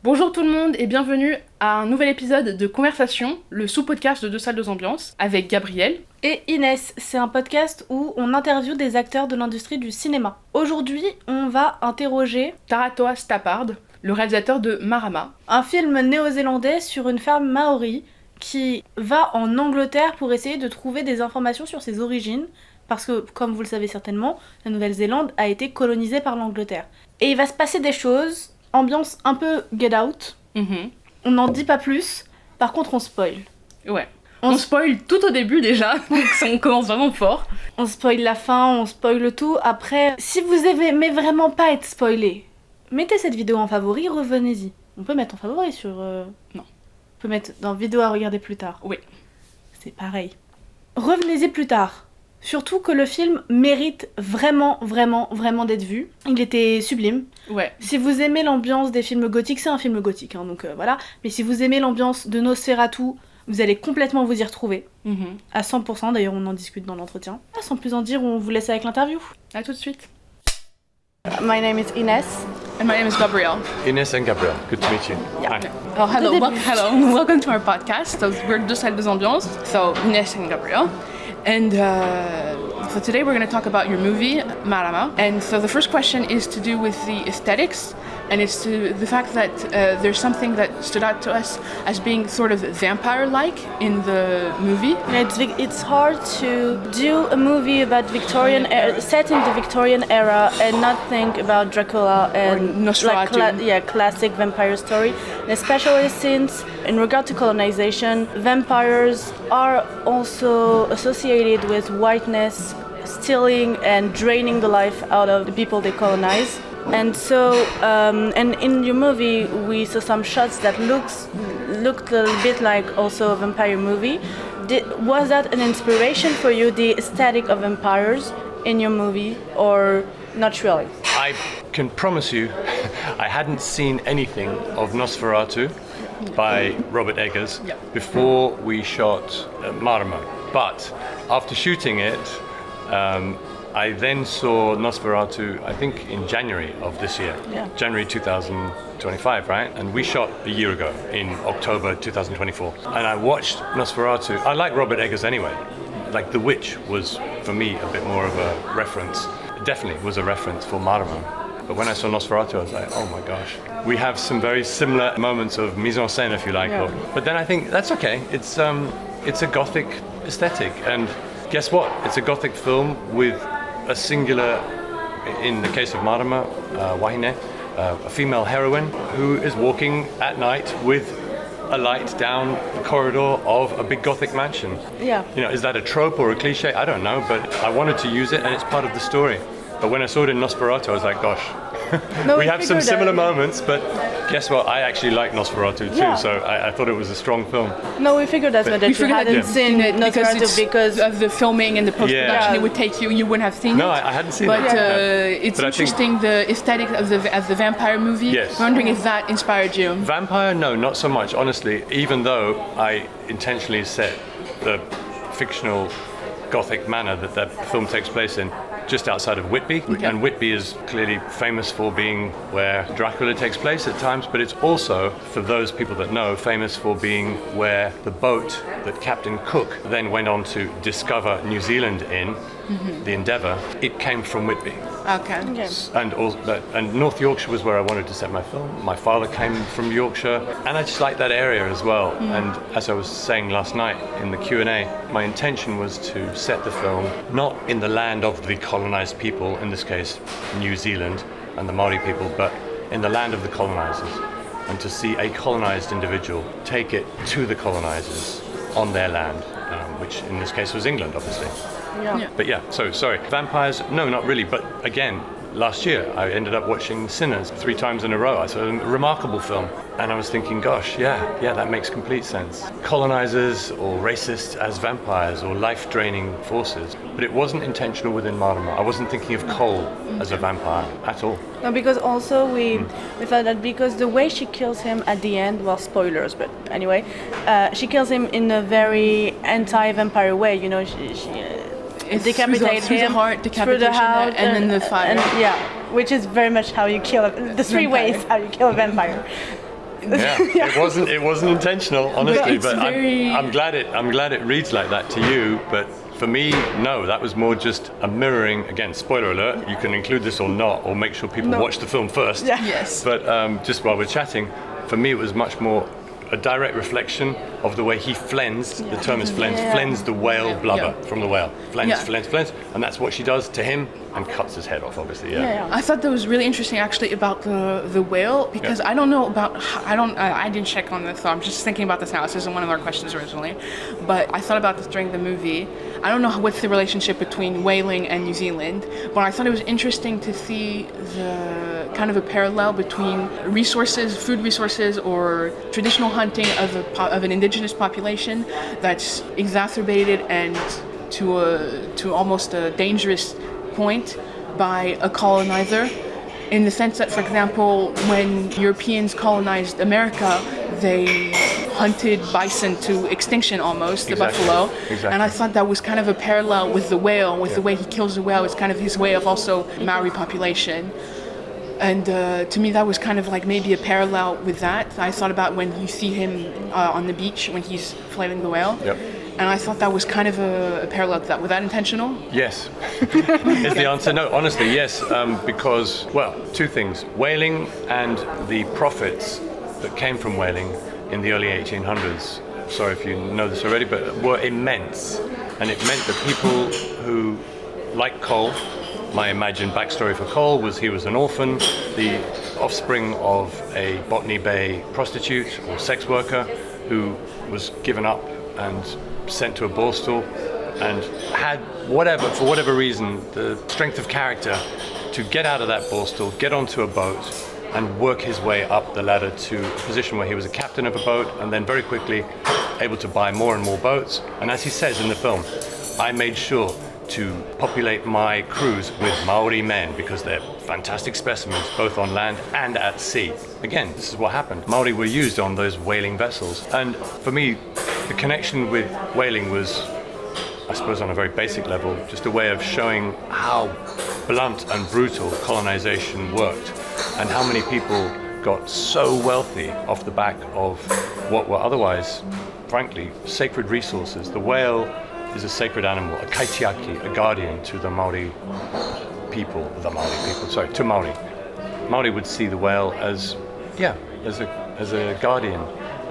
Bonjour tout le monde et bienvenue à un nouvel épisode de Conversation, le sous-podcast de 2 salles 2 ambiances, avec Gabrielle et Inès. C'est un podcast où on interviewe des acteurs de l'industrie du cinéma. Aujourd'hui, on va interroger Taratoa Stappard, le réalisateur de Mārama, un film néo-zélandais sur une femme maori qui va en Angleterre pour essayer de trouver des informations sur ses origines, parce que, comme vous le savez certainement, la Nouvelle-Zélande a été colonisée par l'Angleterre. Et il va se passer des choses, ambiance un peu Get Out. On n'en dit pas plus, par contre on spoil. Ouais. On spoil tout au début déjà, donc on commence vraiment fort. On spoil la fin, on spoil tout. Après, si vous aimez vraiment pas être spoilé, mettez cette vidéo en favori, revenez-y. On peut mettre en favori sur... Non. On peut mettre dans vidéo à regarder plus tard. Oui. C'est pareil. Revenez-y plus tard. Surtout que le film mérite vraiment d'être vu. Il était sublime. Ouais. Si vous aimez l'ambiance des films gothiques, c'est un film gothique, hein, donc voilà. Mais si vous aimez l'ambiance de Nosferatu, vous allez complètement vous y retrouver. À 100%, d'ailleurs on en discute dans l'entretien. Sans plus en dire, on vous laisse avec l'interview. À tout de suite. My name is Inès. And my name is Gabrielle. Inès and Gabrielle, good to meet you. Yeah. Hi. Oh, hello, welcome to our podcast. So we're 2 salles 2 ambiances. So Inès and Gabrielle. And so today we're going to talk about your movie, Mārama. And so the first question is to do with the aesthetics, and it's to the fact that there's something that stood out to us as being sort of vampire-like in the movie. It's hard to do a movie about Victorian era, set in the Victorian era, and not think about Dracula and Nosferatu. Classic vampire story. And especially since, in regard to colonization, vampires are also associated with whiteness, stealing and draining the life out of the people they colonize. And so, and in your movie, we saw some shots that looked a little bit like also a vampire movie. Was that an inspiration for you, the aesthetic of vampires in your movie, or not really? I can promise you, I hadn't seen anything of Nosferatu by Robert Eggers before we shot Mārama. But after shooting it, I then saw Nosferatu, I think in January of this year, January 2025, right? And we shot a year ago in October 2024. And I watched Nosferatu. I like Robert Eggers anyway. Like The Witch was, for me, a bit more of a reference. It definitely was a reference for Mārama. But when I saw Nosferatu, I was like, oh my gosh. We have some very similar moments of mise en scène, if you like. Yeah. But then I think that's okay. It's a gothic aesthetic. And guess what? It's a gothic film with a singular, in the case of Mārama, Wahine, a female heroine who is walking at night with a light down the corridor of a big gothic mansion. Yeah. You know, is that a trope or a cliche? I don't know, but I wanted to use it and it's part of the story. But when I saw it in Nosferatu, I was like, gosh, we have some similar moments, but guess what? I actually like Nosferatu too, so I thought it was a strong film. No, we figured that you hadn't seen Nosferatu because of the filming and the post-production. It would take you wouldn't have seen it. No, I hadn't seen but, it. It's interesting, the aesthetic of the vampire movie. Yes. I'm wondering if that inspired you. Vampire, no, not so much, honestly, even though I intentionally set the fictional gothic manor that that film takes place in just outside of Whitby, and Whitby is clearly famous for being where Dracula takes place at times, but it's also, for those people that know, famous for being where the boat that Captain Cook then went on to discover New Zealand in, the Endeavour, it came from Whitby. Okay. And North Yorkshire was where I wanted to set my film. My father came from Yorkshire, and I just like that area as well. And as I was saying last night in the Q&A, my intention was to set the film not in the land of the colonized people, in this case New Zealand and the Maori people, but in the land of the colonizers, and to see a colonized individual take it to the colonizers on their land, which in this case was England, obviously. Yeah. But yeah, so sorry. Vampires, no, not really. But again, last year I ended up watching Sinners 3 times in a row. I saw a remarkable film. And I was thinking, gosh, yeah, that makes complete sense. Colonizers or racists as vampires or life-draining forces. But it wasn't intentional within Mārama. I wasn't thinking of coal as a vampire at all. No, because also we thought that because the way she kills him at the end, well, spoilers, but anyway, she kills him in a very anti-vampire way. You know, she decapitate through him the heart, decapitation, and then the fire. And, which is very much how you kill the 3 ways how you kill a vampire. Yeah. It wasn't intentional, honestly, it's but very... I'm glad it reads like that to you, but for me, no, that was more just a mirroring. Again, spoiler alert, you can include this or not, or make sure people watch the film first. Yeah. Yes. But just while we're chatting, for me it was much more a direct reflection of the way he flensed, the term is flensed the whale blubber from the whale. Flens, and that's what she does to him and cuts his head off, obviously, I thought that was really interesting actually about the whale, because I don't know about, I didn't check on this, so I'm just thinking about this now. This isn't one of our questions originally, but I thought about this during the movie. I don't know what's the relationship between whaling and New Zealand, but I thought it was interesting to see the kind of a parallel between resources, food resources, or traditional hunting of an indigenous population that's exacerbated and to almost a dangerous point by a colonizer, in the sense that, for example, when Europeans colonized America, they hunted bison to extinction almost, the buffalo. Exactly. And I thought that was kind of a parallel with the whale, with the way he kills the whale. It's kind of his way of also Maori population. And to me, that was kind of like maybe a parallel with that. I thought about when you see him on the beach when he's flailing the whale. Yep. And I thought that was kind of a parallel to that. Was that intentional? Yes, is the answer. No, honestly, yes, because, well, two things. Whaling and the profits that came from whaling in the early 1800s, sorry if you know this already, but were immense. And it meant that people who, like Cole, my imagined backstory for Cole was he was an orphan, the offspring of a Botany Bay prostitute or sex worker who was given up and sent to a borstal and had for whatever reason, the strength of character to get out of that borstal, get onto a boat and work his way up the ladder to a position where he was a captain of a boat and then very quickly able to buy more and more boats. And as he says in the film, I made sure to populate my crews with Maori men because they're fantastic specimens both on land and at sea. Again, this is what happened. Maori were used on those whaling vessels, and for me the connection with whaling was, I suppose on a very basic level, just a way of showing how blunt and brutal colonization worked and how many people got so wealthy off the back of what were otherwise, frankly, sacred resources. The whale is a sacred animal, a kaitiaki, a guardian to the Maori people, to Maori. Maori would see the whale as a guardian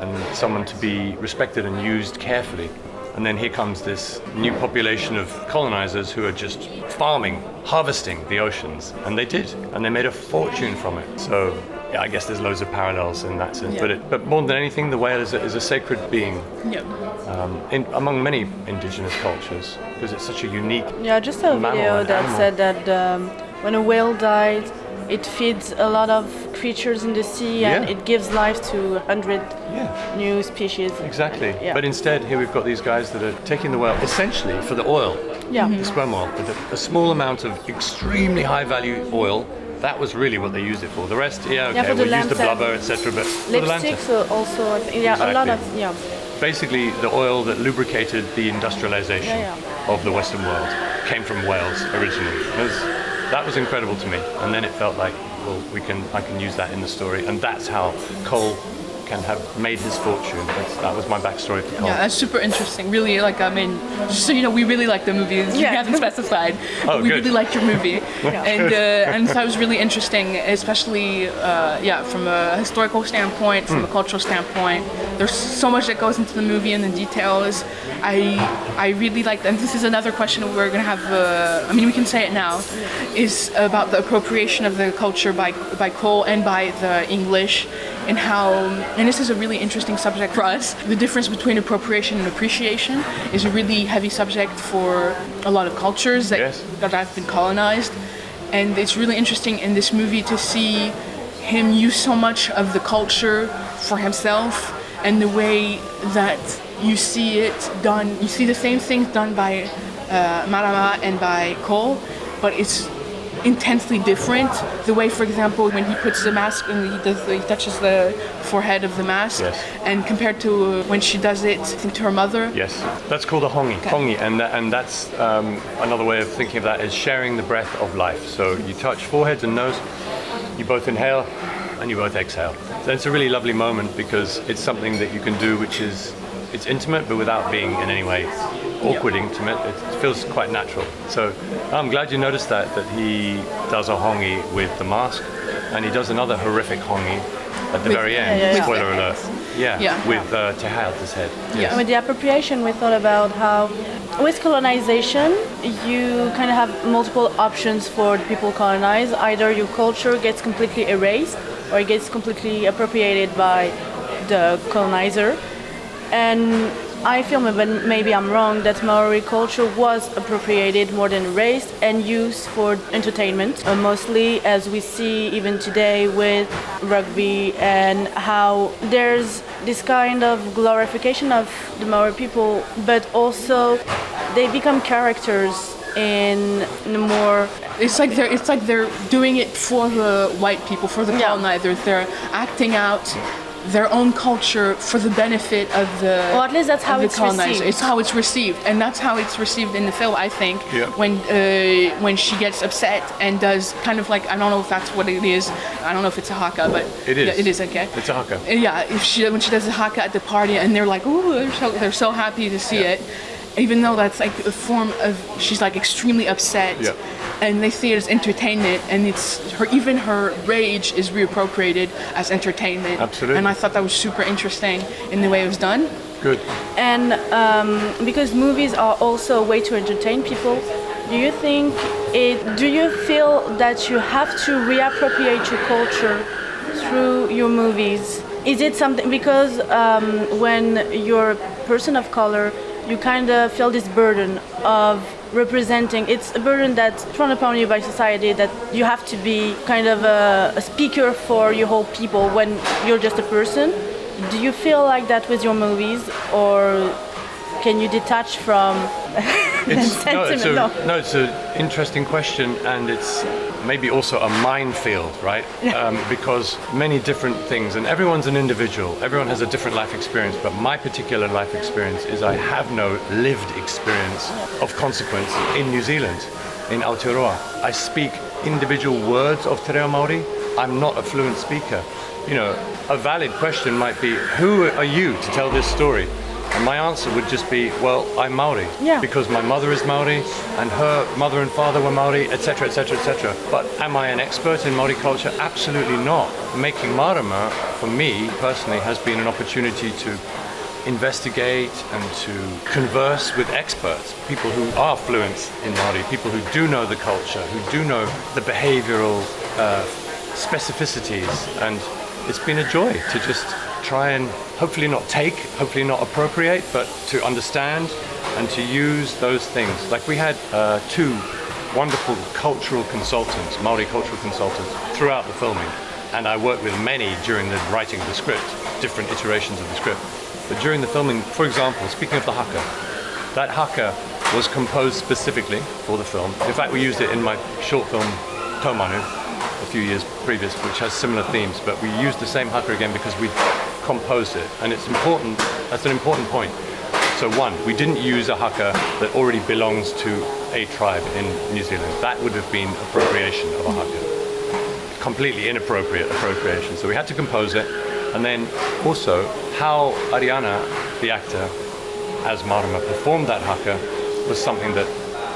and someone to be respected and used carefully. And then here comes this new population of colonizers who are just farming, harvesting the oceans. And they did, and they made a fortune from it. So yeah, I guess there's loads of parallels in that sense. Yeah. But more than anything, the whale is a sacred being among many indigenous cultures because it's such a unique just a video that said that when a whale died, it feeds a lot of creatures in the sea and it gives life to 100 new species. Exactly. But instead, here we've got these guys that are taking the whale essentially for the oil, the sperm oil, with a small amount of extremely high value oil. That was really what they used it for. The rest, we'll use the blubber, etc. But for the lipsticks also, exactly. A lot of, Basically, the oil that lubricated the industrialization of the Western world came from whales originally. That was incredible to me. And then it felt like, well, I can use that in the story. And that's how Cole can have made his fortune. That was my backstory for Cole. Yeah, that's super interesting. Really, just so you know, we really like the movie. You haven't specified. We really liked your movie. And so it was really interesting, especially, from a historical standpoint, from a cultural standpoint. There's so much that goes into the movie and the details. I really like, and this is another question we're going to have, we can say it now, is about the appropriation of the culture by Cole and by the English, and how, and this is a really interesting subject for us, the difference between appropriation and appreciation is a really heavy subject for a lot of cultures that have been colonized. And it's really interesting in this movie to see him use so much of the culture for himself, and the way that you see it done, you see the same things done by Mārama and by Cole, but it's intensely different. The way, for example, when he puts the mask and he touches the forehead of the mask, and compared to when she does it, I think, to her mother. Yes, that's called a hongi. Hongi, and that's another way of thinking of that is sharing the breath of life. So you touch foreheads and nose, you both inhale, and you both exhale. So it's a really lovely moment because it's something that you can do which is, it's intimate but without being in any way awkward intimate. It feels quite natural. So I'm glad you noticed that he does a hongi with the mask, and he does another horrific hongi at the very end. Spoiler alert. With Te Haeata's head. Yes. With the appropriation, we thought about how with colonization, you kind of have multiple options for the people colonized. Either your culture gets completely erased or it gets completely appropriated by the colonizer. And I feel, maybe I'm wrong, that Maori culture was appropriated more than erased and used for entertainment, mostly, as we see even today with rugby, and how there's this kind of glorification of the Maori people, but also they become characters in the more... It's like they're doing it for the white people, for the colonizers. They're acting out their own culture for the benefit of the at least that's how it's received. It's how it's received, and that's how it's received in the film, I think. When she gets upset and does kind of like, I don't know if that's what it is, I don't know if it's a haka, but it is. Yeah, it is, okay. It's a haka. Yeah, when she does the haka at the party, and they're like, ooh, they're so happy to see it, even though that's like a form of, she's like extremely upset. And they see it as entertainment, and even her rage is reappropriated as entertainment. Absolutely. And I thought that was super interesting in the way it was done. Good. And because movies are also a way to entertain people, do you feel that you have to reappropriate your culture through your movies? Is it something, because when you're a person of color, you kind of feel this burden of representing, it's a burden that's thrown upon you by society, that you have to be kind of a speaker for your whole people when you're just a person. Do you feel like that with your movies, or can you detach from sentiment? No, it's an interesting question, and it's maybe also a minefield, right? Because many different things, and everyone's an individual, everyone has a different life experience, but my particular life experience is I have no lived experience of consequence in New Zealand, in Aotearoa. I speak individual words of Te Reo Māori. I'm not a fluent speaker. You know, a valid question might be, who are you to tell this story? And my answer would just be, well, I'm Maori, because my mother is Maori, and her mother and father were Maori, etc., etc., etc. But am I an expert in Maori culture? Absolutely not. Making Mārama, for me personally, has been an opportunity to investigate and to converse with experts, people who are fluent in Maori, people who do know the culture, who do know the behavioral specificities, and it's been a joy to just try and hopefully not appropriate, but to understand and to use those things. Like we had two wonderful cultural consultants, Maori cultural consultants, throughout the filming. And I worked with many during the writing of the script, different iterations of the script. But during the filming, for example, speaking of the haka, that haka was composed specifically for the film. In fact, we used it in my short film, Taumanu, a few years previous, which has similar themes, but we used the same haka again because we composed it, and it's important. That's an important point. So one, we didn't use a haka that already belongs to a tribe in New Zealand. That would have been appropriation of a haka, completely inappropriate appropriation. So we had to compose it, and then also how Ariana, the actor, as Mārama, performed that haka was something that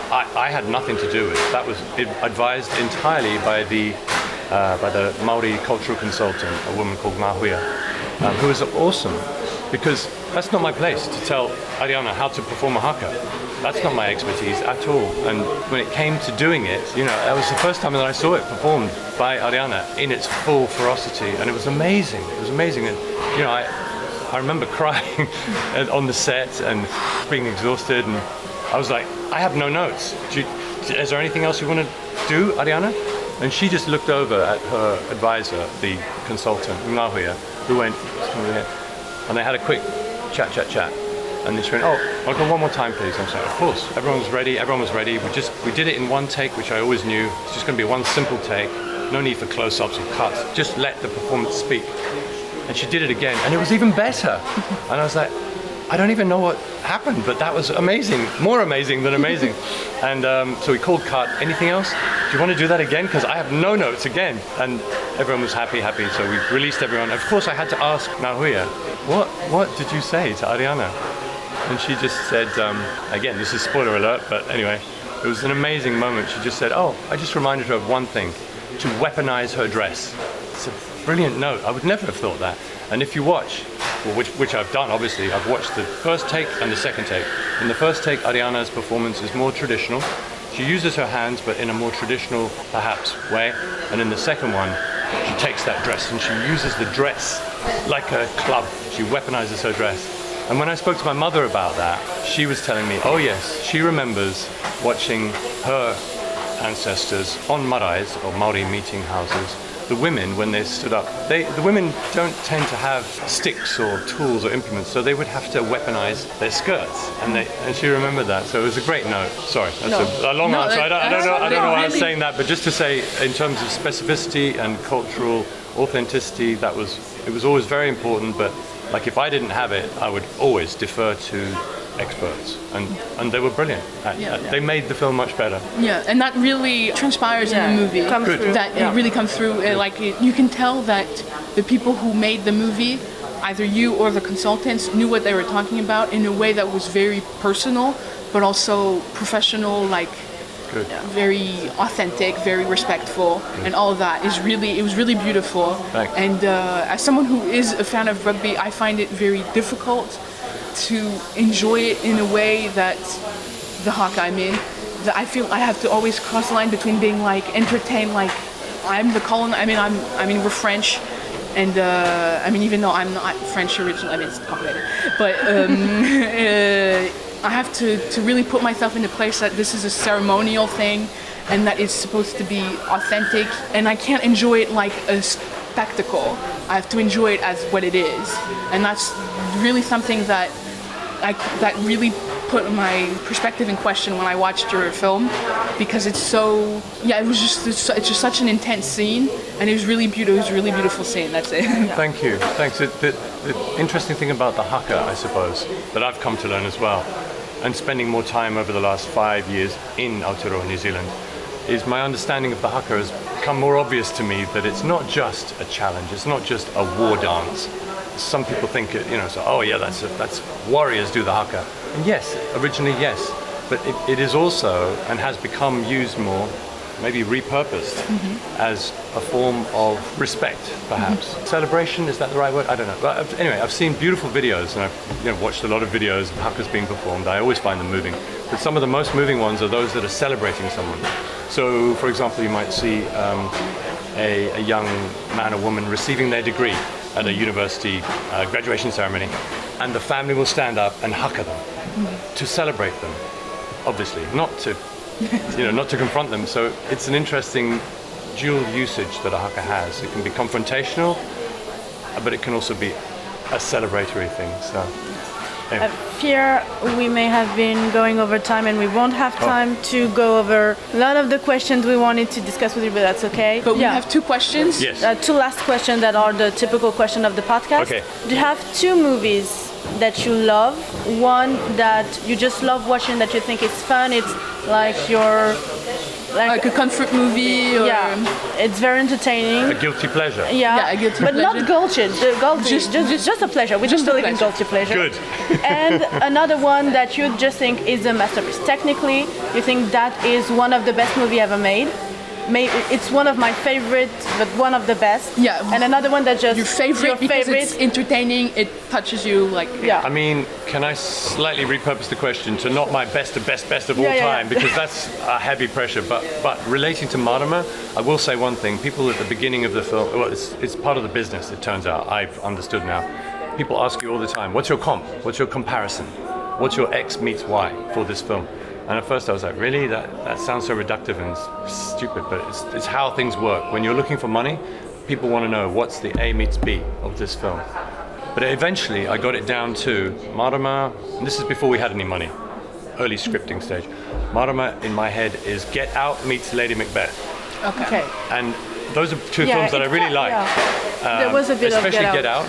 I had nothing to do with. That was advised entirely by the Maori cultural consultant, a woman called Mahuia, who was awesome, because that's not my place to tell Ariana how to perform a haka. That's not my expertise at all. And when it came to doing it, you know, that was the first time that I saw it performed by Ariana in its full ferocity, and it was amazing. It was amazing, and you know, I remember crying on the set and being exhausted, and I was like, I have no notes. Is there anything else you want to do, Ariana? And she just looked over at her advisor, the consultant, Ngahuia, who went, and they had a quick chat. And then she went, oh, I'll go one more time, please. I was like, of course. Everyone was ready. We did it in one take, which I always knew. It's just going to be one simple take. No need for close-ups or cuts. Just let the performance speak. And she did it again, and it was even better. And I was like, I don't even know what happened, but that was amazing, more amazing than amazing. And so we called cut. Anything else? Do you want to do that again? Because I have no notes again. And everyone was happy. So we released everyone. Of course, I had to ask Nahuya, what did you say to Ariana? And she just said, again, this is spoiler alert, but anyway, it was an amazing moment. She just said, I just reminded her of one thing, to weaponize her dress. It's a brilliant note. I would never have thought that. And if you watch, which I've done, obviously, I've watched the first take and the second take. In the first take, Ariana's performance is more traditional. She uses her hands, but in a more traditional, perhaps, way. And in the second one, she takes that dress and she uses the dress like a club. She weaponizes her dress. And when I spoke to my mother about that, she was telling me, oh yes, she remembers watching her ancestors on maraes, or Maori meeting houses. The women, when they stood up, the women don't tend to have sticks or tools or implements, so they would have to weaponize their skirts, and she remembered that. So it was a great note. Sorry, that's a long answer. I don't know why I was saying that, but just to say, in terms of specificity and cultural authenticity, it was always very important. But like, if I didn't have it, I would always defer to experts, and they were brilliant. They made the film much better. Yeah, and that really transpires in the movie. It really comes through. You can tell that the people who made the movie, either you or the consultants, knew what they were talking about in a way that was very personal, but also professional, very authentic, very respectful, and all of that it was really beautiful. Thanks. And as someone who is a fan of rugby, I find it very difficult to enjoy it in a way that the haka I'm in, that I feel I have to always cross the line between being entertained, I'm the colon. We're French, and even though I'm not French originally, it's complicated, but I have to really put myself in the place that this is a ceremonial thing, and that it's supposed to be authentic, and I can't enjoy it like a spectacle. I have to enjoy it as what it is, and that's really something that really put my perspective in question when I watched your film, because it's just such an intense scene, and it was really beautiful. It was a really beautiful scene. That's it. Thank you. Thanks. The interesting thing about the haka, I suppose, that I've come to learn as well, and spending more time over the last 5 years in Aotearoa, New Zealand, is my understanding of the haka has become more obvious to me, that it's not just a challenge. It's not just a war dance. Some people think, that's warriors do the haka. And yes, originally yes, but it is also, and has become used more, maybe repurposed, as a form of respect, perhaps. Celebration, is that the right word? I don't know. But anyway, I've seen beautiful videos, and I've watched a lot of videos of hakas being performed. I always find them moving. But some of the most moving ones are those that are celebrating someone. So, for example, you might see a young man or woman receiving their degree at a university graduation ceremony, and the family will stand up and haka them to celebrate them, obviously, not to confront them. So it's an interesting dual usage that a haka has. It can be confrontational, but it can also be a celebratory thing. So I fear we may have been going over time, and we won't have time to go over a lot of the questions we wanted to discuss with you, but that's okay. But we have two questions. Yes. Two last questions that are the typical question of the podcast. Okay. Do you have two movies that you love? One that you just love watching, that you think it's fun, it's like your... Like a comfort movie, or it's very entertaining. a guilty pleasure. Yeah, a guilty but pleasure. not gulchy. Just a pleasure. We don't believe in gulchy pleasure. Good. And another one that you just think is a masterpiece. Technically, you think that is one of the best movie ever made. It's one of my favorite, but one of the best. Yeah. And another one that just Your favorite because it's entertaining. It touches you I mean, can I slightly repurpose the question to not my best of all time, because that's a heavy pressure. But relating to Mārama, I will say one thing. People at the beginning of the film, well, it's part of the business. It turns out, I've understood now. People ask you all the time, "What's your comp? What's your comparison? What's your X meets Y for this film?" And at first I was like, really? That sounds so reductive and stupid, but it's how things work. When you're looking for money, people want to know what's the A meets B of this film. But eventually I got it down to Mārama, and this is before we had any money, early scripting stage. Mārama in my head is Get Out meets Lady Macbeth. Okay. And those are two films that I really like. There was a bit especially of Get Out.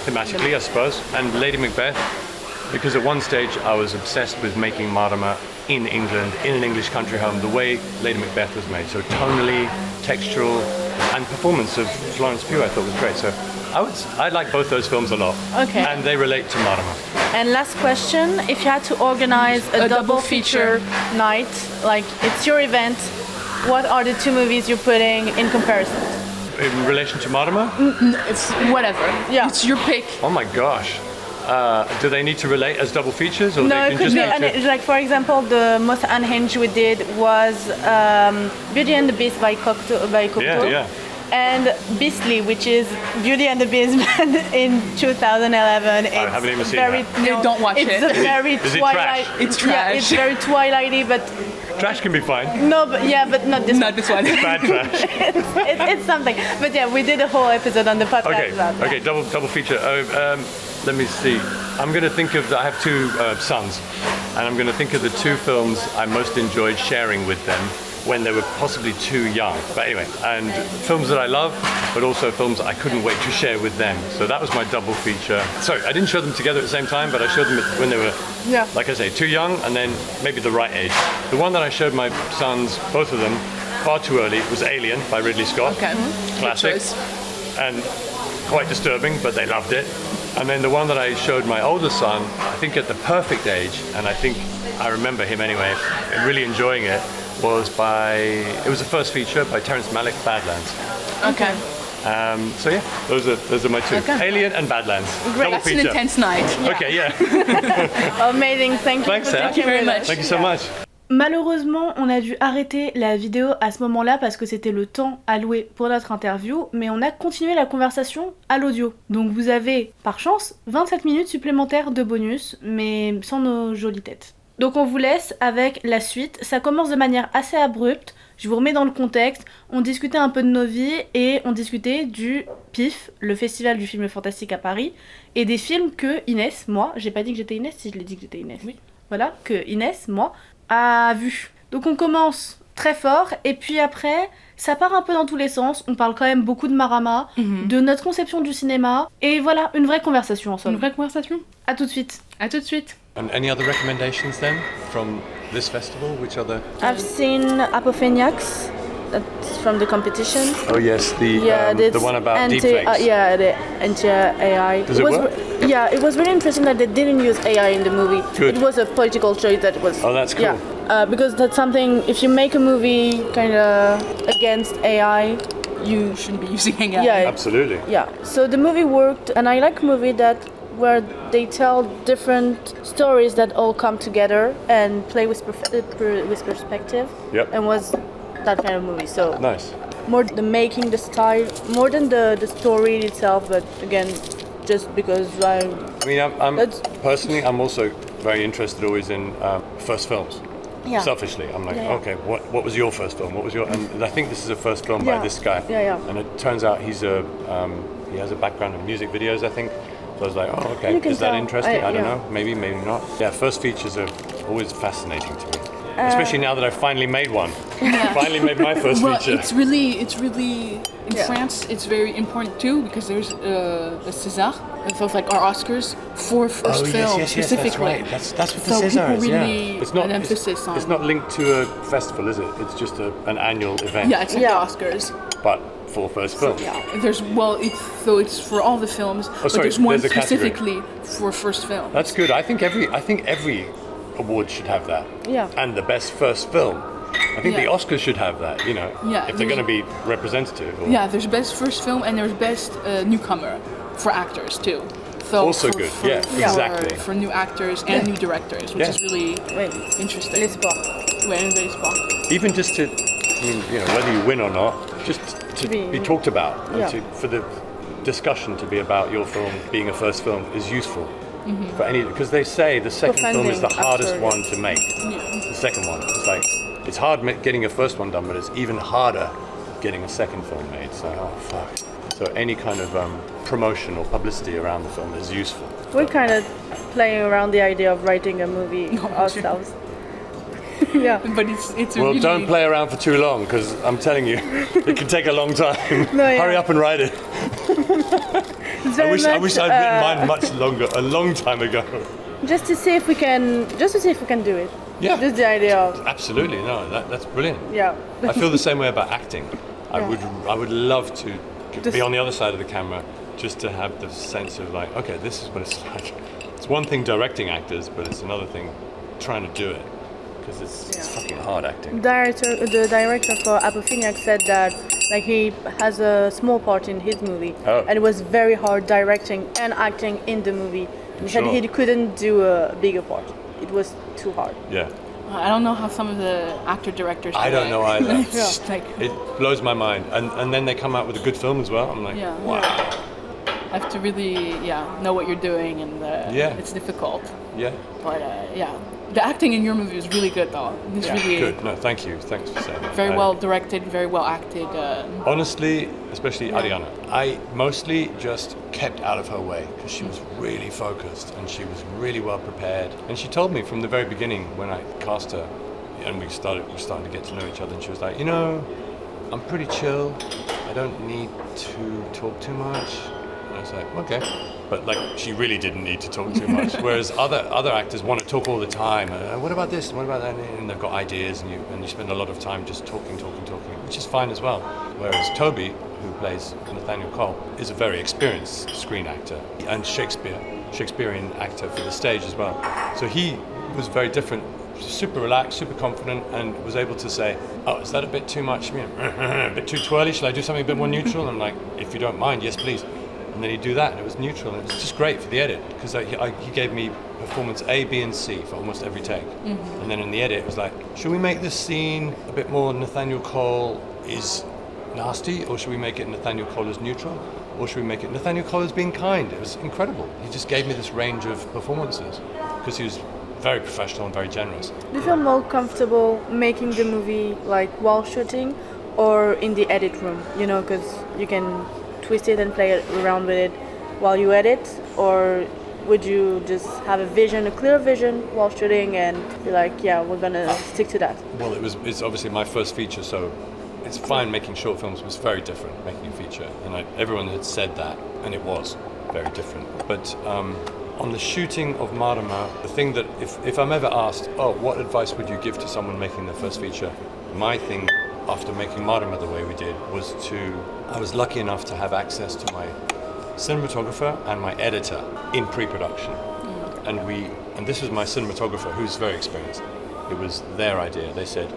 Thematically, I suppose, and Lady Macbeth. because at one stage I was obsessed with making Mārama in England, in an English country home, the way Lady Macbeth was made. So tonally, textural, and performance of Florence Pugh I thought was great. So I like both those films a lot. Okay. And they relate to Mārama. And last question, if you had to organize a double feature night, like it's your event, what are the two movies you're putting in comparison? In relation to Mārama? It's whatever. Yeah. It's your pick. Oh my gosh. Do they need to relate as double features? Or No, they it can could just be, like for example, the most unhinged we did was Beauty and the Beast by Cocteau. Yeah. And Beastly, which is Beauty and the Beast in 2011. It's I haven't even seen very, that. No, don't watch it's it. a very Is it Twilight. trash? It's trash. Yeah, it's very Twilighty, but Trash can be fine. no, but not this. Not this one. Bad trash. It's something. But yeah, we did a whole episode on the podcast Okay, about that. okay, double feature. Let me see. I'm going to think of, I have two sons, and I'm going to think of the two films I most enjoyed sharing with them when they were possibly too young. But anyway, and films that I love, but also films I couldn't wait to share with them. So that was my double feature. Sorry, I didn't show them together at the same time, but I showed them when they were, like I say, too young, and then maybe the right age. The one that I showed my sons, both of them, far too early, was Alien by Ridley Scott. Okay. Classic. Good choice. And quite disturbing, but they loved it. And then the one that I showed my older son, I think at the perfect age, and I think I remember him anyway, really enjoying it, was it was the first feature by Terrence Malick, Badlands. Okay. So yeah, those are my two. Okay. Alien and Badlands. Double That's an feature. intense night. Okay, yeah. Amazing, thank you. Thanks, for Sarah. taking very with much. us. Thank you so much. Malheureusement, on a dû arrêter la vidéo à ce moment-là parce que c'était le temps alloué pour notre interview, mais on a continué la conversation à l'audio. Donc vous avez, par chance, 27 minutes supplémentaires de bonus, mais sans nos jolies têtes. Donc on vous laisse avec la suite. Ça commence de manière assez abrupte. Je vous remets dans le contexte. On discutait un peu de nos vies et on discutait du PIFFF, le festival du film fantastique à Paris, et des films que Inès, moi, j'ai pas dit que j'étais Inès, si je l'ai dit que j'étais Inès. Oui. Voilà, que Inès, moi, a vu. Donc on commence très fort et puis après, ça part un peu dans tous les sens. On parle quand même beaucoup de Mārama, de notre conception du cinéma et voilà, une vraie conversation en somme. Une vraie conversation. À tout de suite. À tout de suite. And any other recommendations then from this festival? Which other? I've seen Apopheniacs, that's from the competition. Oh yes, the one about the anti-AI. Does it work? Yeah, it was really interesting that they didn't use AI in the movie. Good. It was a political choice that was... Oh, that's cool. Yeah, because that's something, if you make a movie kind of against AI, You shouldn't be using AI. Yeah. Absolutely. yeah. So the movie worked, and I like movie where they tell different stories that all come together and play with perspective. Yep. And was that kind of movie. So Nice. more the making, the style, more than the story itself. But again, just because I mean, I'm That's- personally, I'm also very interested always in first films. yeah. Selfishly, I'm like, Yeah. okay, what was your first film? What was your? And I think this is a first film by Yeah. this guy. Yeah. And it turns out he has a background in music videos, I think. So I was like, oh, okay, You can is that tell. interesting? I don't yeah. know, maybe not. Yeah, first features are always fascinating to me, especially now that I've finally made one. Finally made my first Well, feature. it's really in Yeah. France. It's very important too because there's a César, of like our Oscars for first film specifically. That's what the So César people is. really Yeah. It's not an emphasis on. It's not linked to a festival, is it? It's just an annual event. Yeah, it's like Yeah. the Oscars. But for first film. Yeah, it's for all the films, but sorry, there's one there's a category. specifically for first film. That's good. I think every award should have that. Yeah. And the best first film. I think the Yeah. Oscars should have that, you know, Yeah, if they're going to be representative. Or Yeah, there's best first film and there's best newcomer for actors too. So Also good, yeah, exactly. For new actors and new directors, which Yeah. is really Wait, interesting. l'espoir. Ouais, un espoir. Even just to, I mean, you know, whether you win or not, just to be talked about, and Yeah. for the discussion to be about your film being a first film is useful for any, because they say the second film is the funding hardest after. one to make. The second one, it's like, it's hard getting a first one done, but it's even harder getting a second film made. So, oh fuck. So any kind of promotion or publicity around the film is useful. We're kind of playing around the idea of writing a movie ourselves. Yeah. But it's Well, really, don't play around for too long, because I'm telling you, it can take a long time. No, yeah. Hurry up and write it. It's I very wish much, I'd written mine much longer, a long time ago. Just to see if we can do it. Yeah. Just the idea of. Absolutely, no, that's brilliant. Yeah. I feel the same way about acting. I would love to Just- be on the other side of the camera, just to have the sense of like, okay, this is what it's like. It's one thing directing actors, but it's another thing trying to do it, because it's fucking hard acting. The director for Apofignac said that like he has a small part in his movie, and it was very hard directing and acting in the movie. He said he couldn't do a bigger part. It was too hard. Yeah. I don't know how some of the actor-directors do I don't it. know either. Like, It blows my mind. And then they come out with a good film as well. I'm like, wow. I have to really, know what you're doing, and it's difficult. Yeah. But the acting in your movie is really good, though. It's really Good. No, thank you. Thanks for saying that. very well directed, very well acted. Honestly, especially Ariana, I mostly just kept out of her way because she was really focused and she was really well prepared. And she told me from the very beginning when I cast her, and we started to get to know each other, and she was like, I'm pretty chill. I don't need to talk too much. And I was like, okay. But like, she really didn't need to talk too much. Whereas other actors want to talk all the time. What about this? What about that? And they've got ideas, and you spend a lot of time just talking, which is fine as well. Whereas Toby, who plays Nathaniel Cole, is a very experienced screen actor and Shakespearean actor for the stage as well. So he was very different, super relaxed, super confident, and was able to say, oh, is that a bit too much? A bit too twirly? Shall I do something a bit more neutral? And I'm like, if you don't mind, yes, please. And then he'd do that, and it was neutral, and it was just great for the edit, because he gave me performance A, B, and C for almost every take. Mm-hmm. And then in the edit, it was like, should we make this scene a bit more Nathaniel Cole is nasty, or should we make it Nathaniel Cole is neutral, or should we make it Nathaniel Cole is being kind? It was incredible. He just gave me this range of performances, because he was very professional and very generous. Do you feel more comfortable making the movie like while shooting, or in the edit room? Because you can twist it and play around with it while you edit, or would you just have a clear vision while shooting and be like, we're gonna stick to that? Well, it's obviously my first feature, so it's fine. Making short films was very different making a feature, and everyone had said that, and it was very different. But on the shooting of Mārama, the thing that if I'm ever asked, what advice would you give to someone making their first feature, my thing after making Mārama the way we did was I was lucky enough to have access to my cinematographer and my editor in pre-production. And this was my cinematographer, who's very experienced. It was their idea. They said,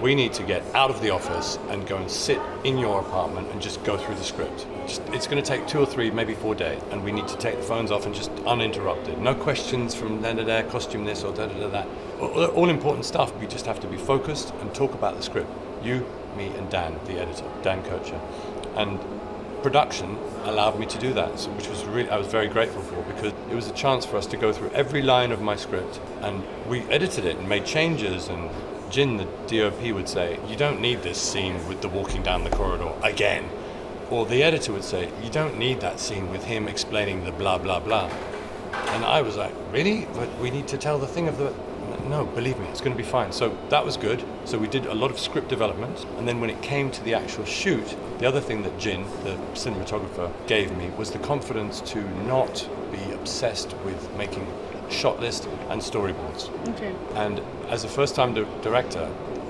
we need to get out of the office and go and sit in your apartment and just go through the script. It's going to take 2 or 3, maybe 4 days, and we need to take the phones off and just uninterrupted. No questions from da-da-da, costume this or da-da-da-da. All important stuff. We just have to be focused and talk about the script. You, me, and Dan, the editor, Dan Kocher. And production allowed me to do that, which was I was very grateful for, because it was a chance for us to go through every line of my script, and we edited it and made changes. And Jin, the DOP, would say, you don't need this scene with the walking down the corridor again. Or the editor would say, you don't need that scene with him explaining the blah, blah, blah. And I was like, really? But we need to tell the thing of the... No, believe me, it's going to be fine. So that was good. So we did a lot of script development. And then when it came to the actual shoot, the other thing that Jin, the cinematographer, gave me was the confidence to not be obsessed with making shot list and storyboards. Okay. And as a first-time director,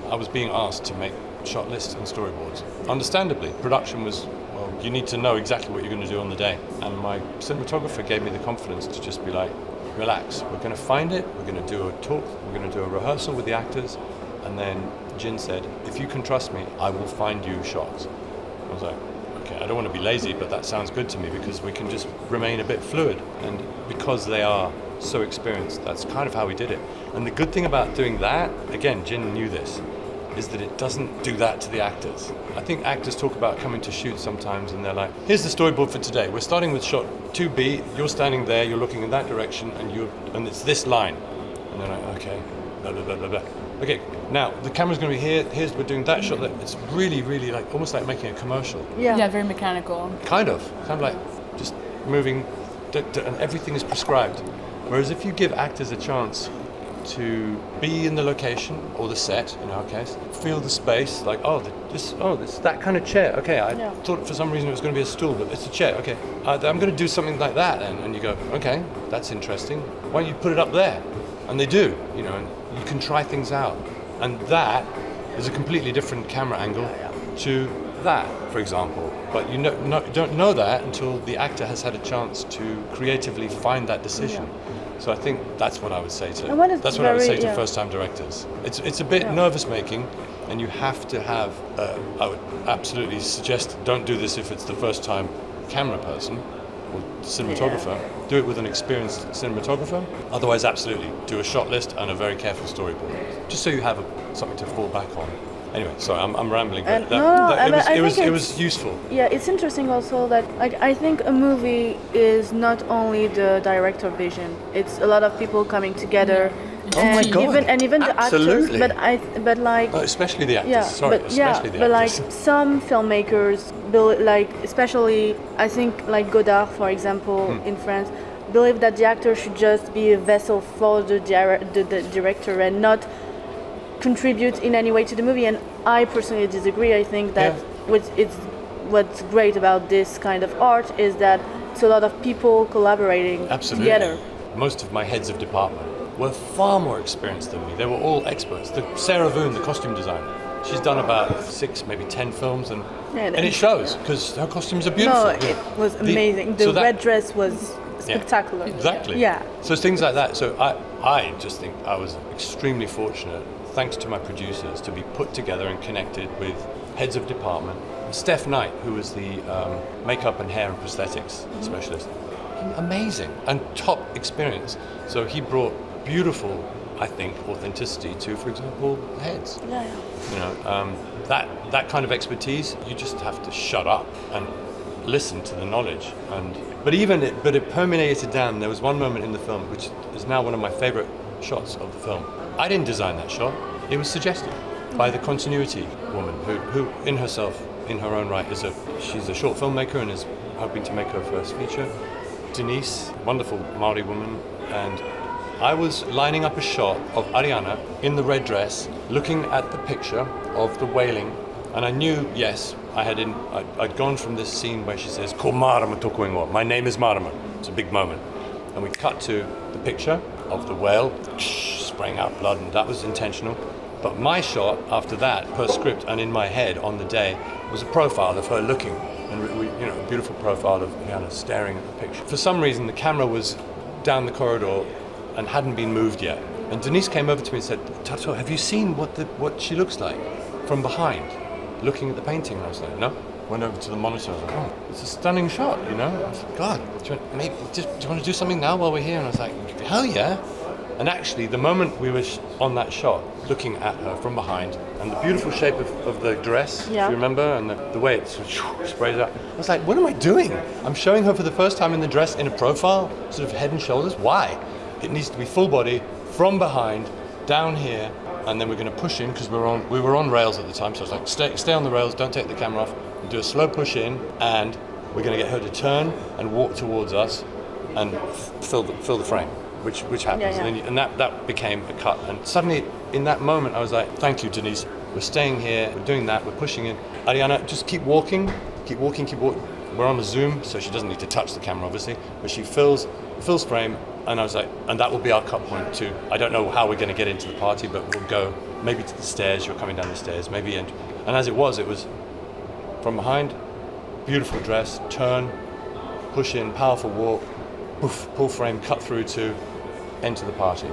I was being asked to make shot lists and storyboards. Understandably, production was, you need to know exactly what you're going to do on the day. And my cinematographer gave me the confidence to just be like, relax, we're going to find it, we're going to do a talk, we're going to do a rehearsal with the actors, and then Jin said, if you can trust me, I will find you shots. I was like, okay, I don't want to be lazy, but that sounds good to me, because we can just remain a bit fluid. And because they are so experienced, that's kind of how we did it. And the good thing about doing that, again, Jin knew this, is that it doesn't do that to the actors. I think actors talk about coming to shoot sometimes and they're like, here's the storyboard for today. We're starting with shot 2B, you're standing there, you're looking in that direction, and it's this line. And they're like, okay, blah, blah, blah, blah, blah. Okay, now the camera's gonna be here, we're doing that shot. It's really, really like, almost like making a commercial. Yeah, very mechanical. Kind of like just moving, and everything is prescribed. Whereas if you give actors a chance to be in the location or the set, in our case, feel the space, like, this that kind of chair. Okay, I thought for some reason it was going to be a stool, but it's a chair. Okay, I'm going to do something like that, and you go, okay, that's interesting. Why don't you put it up there? And they do, and you can try things out, and that is a completely different camera angle to that, for example. But you don't know that until the actor has had a chance to creatively find that decision. So I think that's what I would say to first-time directors. It's a bit nervous-making, and you have to have. I would absolutely suggest don't do this if it's the first-time camera person or cinematographer. Do it with an experienced cinematographer. Otherwise, absolutely do a shot list and a very careful storyboard, just so you have something to fall back on. Anyway, sorry, I'm rambling, but it was useful. Yeah, it's interesting also that I think a movie is not only the director vision; it's a lot of people coming together. Oh my God! Even the actors, especially the actors. But like some filmmakers, especially I think like Godard, for example, in France, believe that the actor should just be a vessel for the director and not contribute in any way to the movie, and I personally disagree. I think that what's great about this kind of art is that it's a lot of people collaborating together. Most of my heads of department were far more experienced than me. They were all experts. Sarah Voon, the costume designer, she's done about 6, maybe 10 films, and it shows because her costumes are beautiful. No, it was amazing. The red dress was spectacular. Exactly. Yeah. So things like that. So I just think I was extremely fortunate, thanks to my producers, to be put together and connected with heads of department. Steph Knight, who was the makeup and hair and prosthetics specialist, amazing and top experience. So he brought beautiful, I think, authenticity to, for example, heads. That kind of expertise, you just have to shut up and listen to the knowledge. But it permeated down. There was one moment in the film which is now one of my favorite shots of the film. I didn't design that shot. It was suggested by the continuity woman who in her own right, she's a short filmmaker and is hoping to make her first feature. Denise, wonderful Maori woman, and I was lining up a shot of Ariana in the red dress, looking at the picture of the wailing, and I knew, yes, I'd gone from this scene where she says, "Ko Mārama tōku ingoa," my name is Mārama. It's a big moment. And we cut to the picture of the whale, spraying out blood, and that was intentional. But my shot after that, per script and in my head on the day, was a profile of her looking, and a beautiful profile of Hannah staring at the picture. For some reason, the camera was down the corridor and hadn't been moved yet. And Denise came over to me and said, "Tato, have you seen what she looks like from behind, looking at the painting?" And I was like, "No." Went over to the monitor. I was like, "Oh, it's a stunning shot, I was like, "God, do you want to do something now while we're here?" And I was like, "Hell yeah!" And actually, the moment we were on that shot, looking at her from behind, and the beautiful shape of the dress, if you remember, and the way it sprays out, I was like, "What am I doing? I'm showing her for the first time in the dress in a profile, sort of head and shoulders. Why? It needs to be full body, from behind, down here, and then we're going to push in because we were on rails at the time. So I was like, stay on the rails, don't take the camera off, and do a slow push in, and we're going to get her to turn and walk towards us, and fill the frame." Which happens, and that became a cut. And suddenly, in that moment, I was like, "Thank you, Denise. We're staying here. We're doing that. We're pushing in. Ariana, just keep walking. We're on a Zoom, so she doesn't need to touch the camera, obviously, but she fills frame." And I was like, "And that will be our cut point too. I don't know how we're going to get into the party, but we'll go maybe to the stairs. You're coming down the stairs, maybe." And as it was from behind, beautiful dress, turn, push in, powerful walk, poof, pull frame, cut through to enter the party.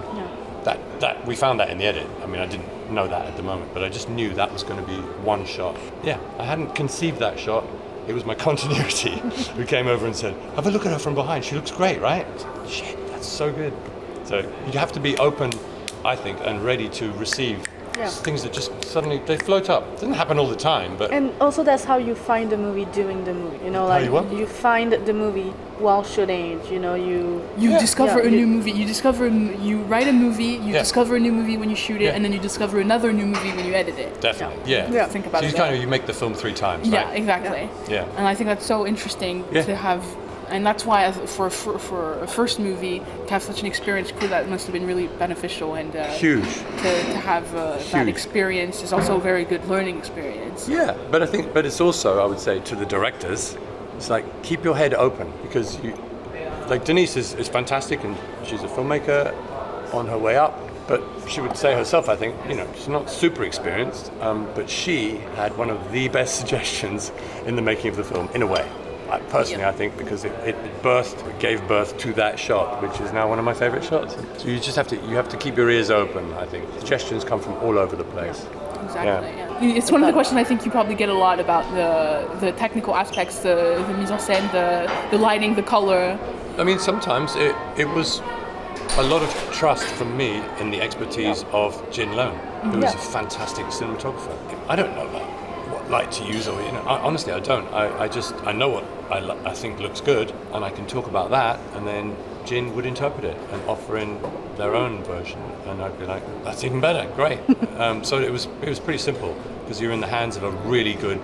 That we found that in the edit. I mean, I didn't know that at the moment, but I just knew that was going to be one shot. Yeah, I hadn't conceived that shot. It was my continuity who came over and said, "Have a look at her from behind. She looks great, right?" Shit, that's so good. So you have to be open, I think, and ready to receive things that just suddenly they float up. It doesn't happen all the time, but and also that's how you find the movie doing the movie. You find the movie while shooting it. You discover a new movie. You write a movie. You discover a new movie when you shoot it, and then you discover another new movie when you edit it. Definitely, Think about it. So you make the film 3 times, right? Yeah, exactly. Yeah. And I think that's so interesting to have And that's why for a first movie, to have such an experienced crew, that must have been really beneficial. And Huge. To have that experience is also a very good learning experience. Yeah, but it's also, I would say, to the directors, it's like, keep your head open, because Denise is fantastic, and she's a filmmaker on her way up, but she would say herself, I think, she's not super experienced, but she had one of the best suggestions in the making of the film, in a way. Personally, I think, because it gave birth to that shot, which is now one of my favorite shots. So you just have to keep your ears open, I think. Suggestions come from all over the place. Exactly. Yeah. It's one of the questions I think you probably get a lot about the technical aspects, the mise en scène, the lighting, the color. I mean, sometimes it was a lot of trust from me in the expertise of Jin Leung, who is a fantastic cinematographer. I don't know about what light to use, or honestly, I don't. I know what I think looks good, and I can talk about that, and then Jin would interpret it and offer in their own version, and I'd be like, that's even better, great. So it was pretty simple, because you're in the hands of a really good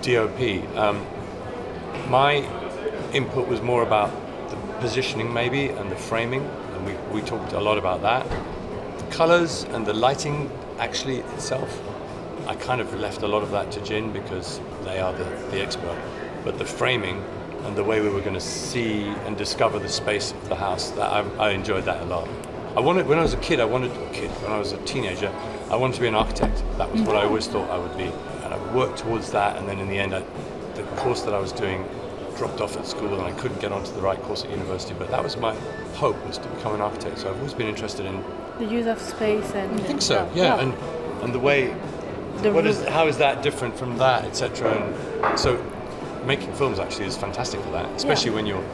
DOP. My input was more about the positioning maybe, and the framing, and we talked a lot about that. The colours and the lighting actually itself, I kind of left a lot of that to Jin, because they are the expert. But the framing and the way we were going to see and discover the space of the house, I enjoyed that a lot. When I was a teenager, I wanted to be an architect. That was what I always thought I would be. And I worked towards that, and then in the end, the course that I was doing dropped off at school, and I couldn't get onto the right course at university, but that was my hope, was to become an architect. So I've always been interested in the use of space, and I think so, yeah. And the way, how is that different from that, etc. And so making films actually is fantastic for that, especially when you're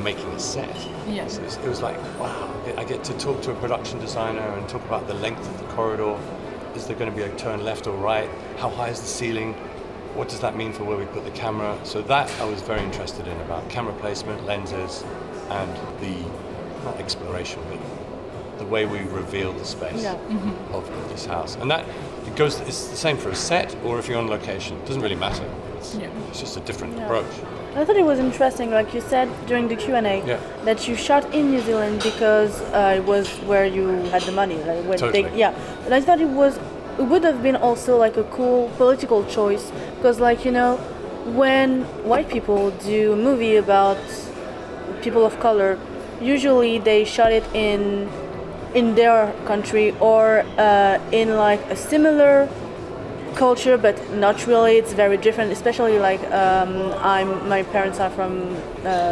making a set. Yes. It was like, wow, I get to talk to a production designer and talk about the length of the corridor. Is there going to be a turn left or right? How high is the ceiling? What does that mean for where we put the camera? So that I was very interested in, about camera placement, lenses, and not exploration, but the way we reveal the space of this house. And that it's the same for a set, or if you're on location. It doesn't really matter. It's just a different approach. I thought it was interesting, like you said during the Q&A, that you shot in New Zealand because it was where you had the money. Like Totally. But I thought it would have been also like a cool political choice, because when white people do a movie about people of color, usually they shot it in their country, or in like a similar culture, but not really. It's very different, especially like my parents are from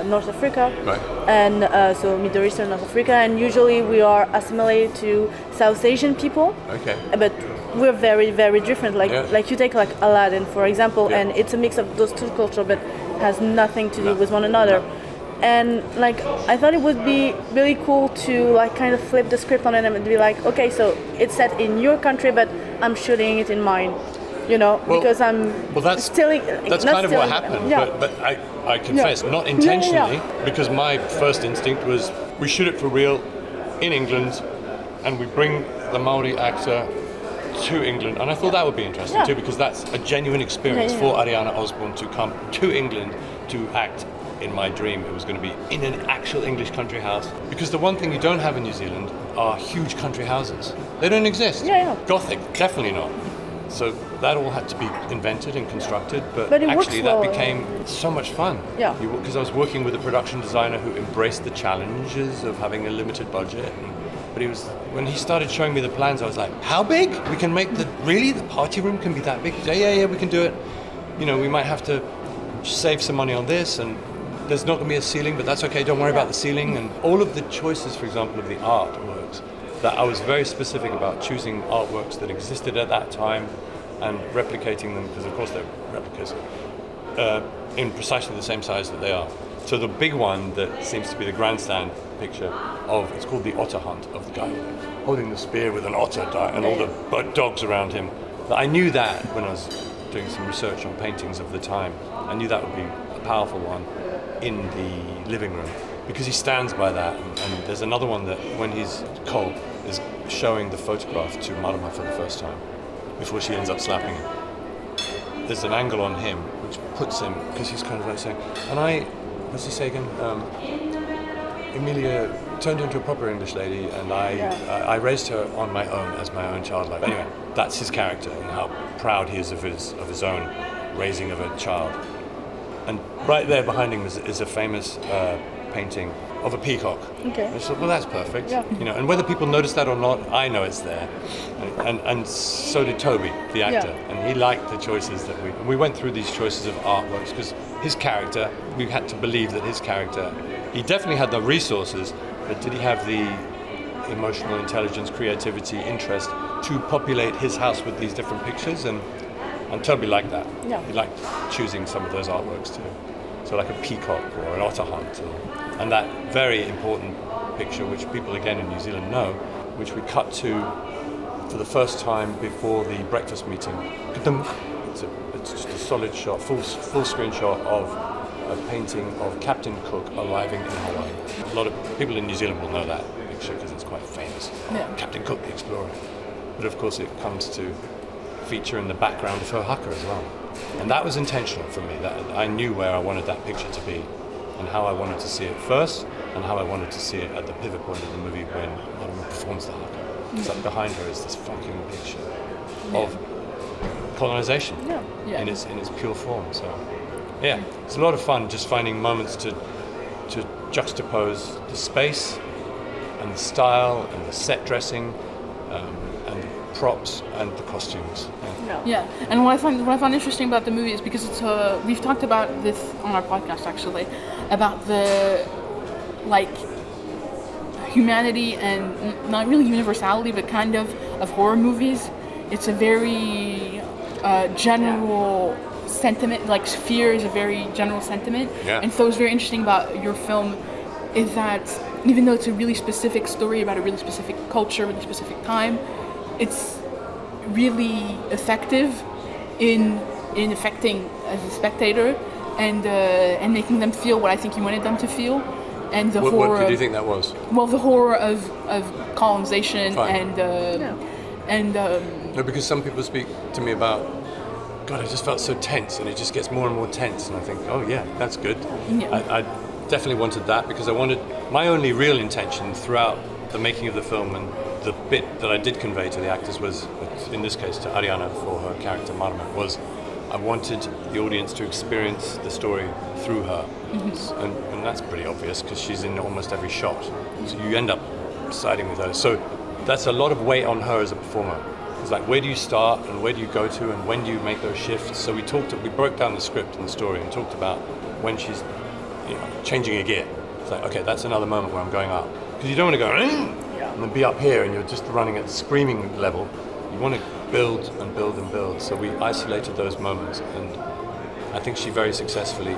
North Africa, right. And so Middle Eastern North Africa, and usually we are assimilated to South Asian people. Okay. But we're very, very different. Like you take like Aladdin, for example, and it's a mix of those two cultures, but has nothing to do with one another. No. And like I thought it would be really cool to like kind of flip the script on it and be like, okay, so it's set in your country, but I'm shooting it in mine, because I'm stealing. That's kind of what happened. But I confess, not intentionally, because my first instinct was we shoot it for real in England, and we bring the Maori actor to England, and I thought that would be interesting too, because that's a genuine experience for Ariana Osborne to come to England to act. In my dream, it was going to be in an actual English country house, because the one thing you don't have in New Zealand are huge country houses. They don't exist. Gothic, definitely not. So that all had to be invented and constructed, but actually that became so much fun. Because I was working with a production designer who embraced the challenges of having a limited budget. But when he started showing me the plans, I was like, how big? We can make the party room can be that big? Yeah, we can do it. We might have to save some money on this, and there's not going to be a ceiling, but that's okay, don't worry about the ceiling. And all of the choices, for example, of the artworks, that I was very specific about choosing artworks that existed at that time and replicating them, because of course they're replicas, in precisely the same size that they are. So the big one that seems to be the grandstand picture it's called the otter hunt, of the guy holding the spear with an otter and all the dogs around him. I knew that when I was doing some research on paintings of the time. I knew that would be a powerful one in the living room, because he stands by that. And there's another one that, when he's cold, is showing the photograph to Mārama for the first time before she ends up slapping him. There's an angle on him which puts him, because he's kind of like saying, and what's he say again? Emilia turned into a proper English lady, and I raised her on my own as my own child life. Anyway, that's his character and how proud he is of his own raising of a child. And right there behind him is a famous painting of a peacock. Okay. I thought, well, that's perfect. Yeah. You know, and whether people notice that or not, I know it's there. And so did Toby, the actor, and he liked the choices that we went through these choices of artworks because his character, we had to believe that his character, he definitely had the resources, but did he have the emotional intelligence, creativity, interest to populate his house with these different pictures? And Toby liked that. Yeah. He liked choosing some of those artworks too. So like a peacock or an otter hunt, and that very important picture, which people again in New Zealand know, which we cut to for the first time before the breakfast meeting. It's just a solid shot, full screen shot of a painting of Captain Cook arriving in Hawaii. A lot of people in New Zealand will know that picture because it's quite famous. Yeah. Captain Cook, the explorer. But of course it comes to feature in the background of her haka as well. And that was intentional for me, that I knew where I wanted that picture to be and how I wanted to see it first and how I wanted to see it at the pivot point of the movie when Mārama performs the haka. So behind her is this fucking picture of colonisation in its pure form. So yeah, it's a lot of fun just finding moments to juxtapose the space and the style and the set dressing and the props and the costumes. Yeah, and what I find interesting about the movie is because it's we've talked about this on our podcast actually, about the like humanity and not really universality, but kind of horror movies. It's a very general sentiment, like fear is a very general sentiment. Yeah. And so what's very interesting about your film is that even though it's a really specific story about a really specific culture, really specific time, it's really effective in affecting as a spectator and making them feel what I think you wanted them to feel. And the horror. What did you think that was? Well, the horror of colonization. Fine. and No, because some people speak to me about, God, I just felt so tense, and it just gets more and more tense, and I think, oh yeah, that's good. Yeah. I definitely wanted that because I wanted, my only real intention throughout the making of the film and the bit that I did convey to the actors was, in this case to Ariana for her character Mārama, was I wanted the audience to experience the story through her. Mm-hmm. And that's pretty obvious because she's in almost every shot. So you end up siding with her. So that's a lot of weight on her as a performer. It's like, where do you start and where do you go to and when do you make those shifts? So we broke down the script and the story and talked about when she's changing a gear. It's like, okay, that's another moment where I'm going up. Because you don't want to go and then be up here and you're just running at screaming level. You want to build and build and build. So we isolated those moments, and I think she very successfully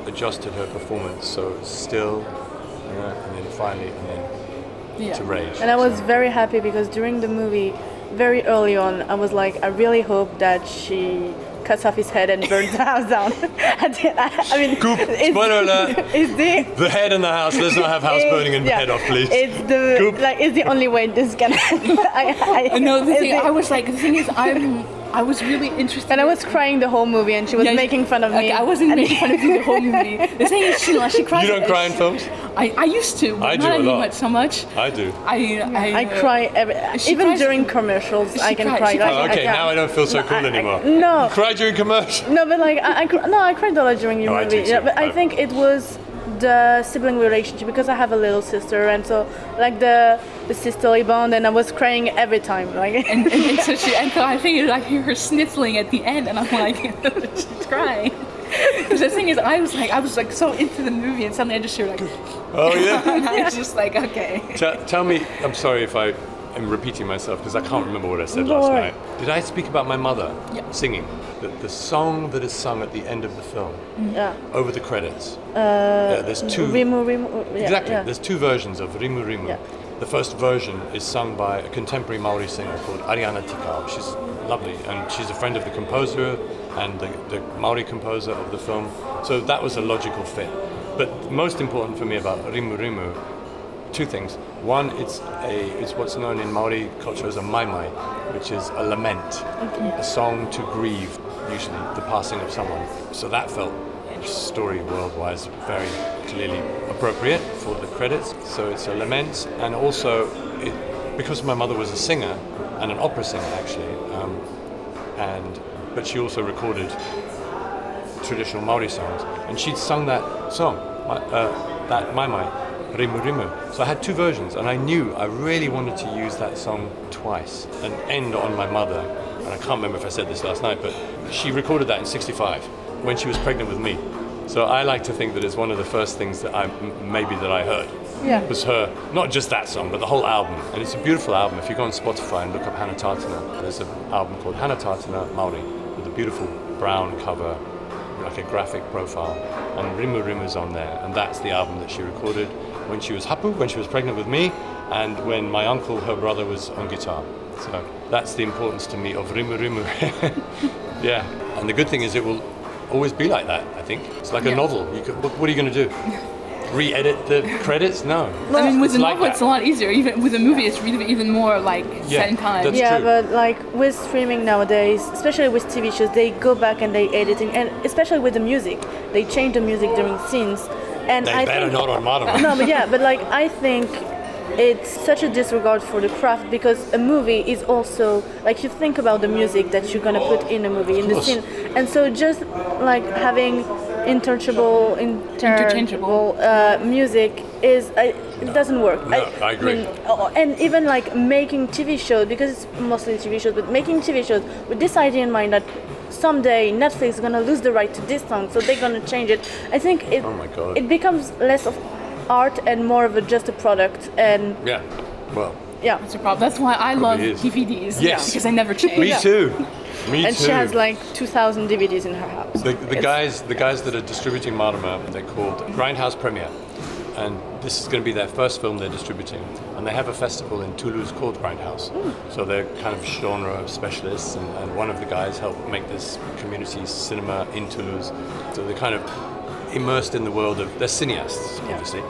adjusted her performance so it's still, and then finally, and then to rage. And I was very happy because during the movie, very early on, I was like, I really hope that she cuts off his head and burns the house down. I mean, Coop, spoiler alert. It's the head in the house. Let's not have house burning and head off, please. It's the only way this can happen. The thing is, I was really interested. And I was crying the whole movie, and she was making fun of me. Okay, I wasn't making fun of you the whole movie. The thing is, she cries. You don't cry in films? I used to, but I do not a lot. so much. I do. I cry even during commercials. I can cry. Now I don't feel so cool anymore. No. You cry during commercials? No, but I cried a lot during your movie. But I think it was the sibling relationship because I have a little sister, and so like the sisterly bond, and I was crying every time. Like and so I think I hear her sniffling at the end, and I'm like, she's crying. Because the thing is, I was like so into the movie, and suddenly I just hear like, oh yeah. And I was just like, okay. Tell me, I'm sorry if I am repeating myself because I can't remember what I said last night. Did I speak about my mother singing? The song that is sung at the end of the film, over the credits. There's two. Rimu, exactly. There's two versions of Rimu Rimu. Yeah. The first version is sung by a contemporary Maori singer called Ariana Tikau. She's lovely, and she's a friend of the composer and the Maori composer of the film. So that was a logical fit. But most important for me about Rimu Rimu, two things. One, it's what's known in Maori culture as a maimai, which is a lament, a song to grieve, usually the passing of someone. So that felt story world-wise very clearly appropriate for the credits. So it's a lament, and also because my mother was a singer and an opera singer actually, but she also recorded traditional Maori songs, and she'd sung that song, that Mai Mai, Rimu Rimu. So I had two versions, and I knew I really wanted to use that song twice and end on my mother. And I can't remember if I said this last night, but she recorded that in '65 when she was pregnant with me. So I like to think that it's one of the first things that I heard. Yeah. Was her, not just that song, but the whole album. And it's a beautiful album. If you go on Spotify and look up Hannah Tatana, there's an album called Hannah Tatana Maori with a beautiful brown cover, like a graphic profile, and Rimu Rimu's on there. And that's the album that she recorded when she was hapu, when she was pregnant with me, and when my uncle, her brother, was on guitar. So that's the importance to me of Rimu Rimu. Yeah. And the good thing is it will always be like that, I think. It's like a novel. What are you going to do? Re-edit the credits? No. I mean, with a like novel, it's a lot easier. Even with a movie, it's really even more like set in time. That's Yeah, true. but like with streaming nowadays, especially with TV shows, they go back and they edit it, and especially with the music, they change the music during scenes. And They I better think, not on Mārama. No, but yeah, but like I think it's such a disregard for the craft, because a movie is also like, you think about the music that you're gonna put in a movie, in the course. scene, and so just like having interchangeable music it doesn't work. No, I agree. And even like making TV shows, because it's mostly TV shows, but making TV shows with this idea in mind that someday Netflix is gonna lose the right to this song, so they're gonna change it. I think Oh my God. it becomes less of art and more of just a product. And Yeah. Well, yeah, That's a problem. That's why I love is. DVDs. Yes. Because they never change. me too. Me and too. she has like 2,000 DVDs in her house. The guys that are distributing Mārama, they're called Grindhouse Premiere, and this is going to be their first film they're distributing, and they have a festival in Toulouse called Grindhouse. So they're kind of genre specialists, and one of the guys helped make this community cinema in Toulouse. So they're kind of immersed in the world of, they're cineasts, obviously,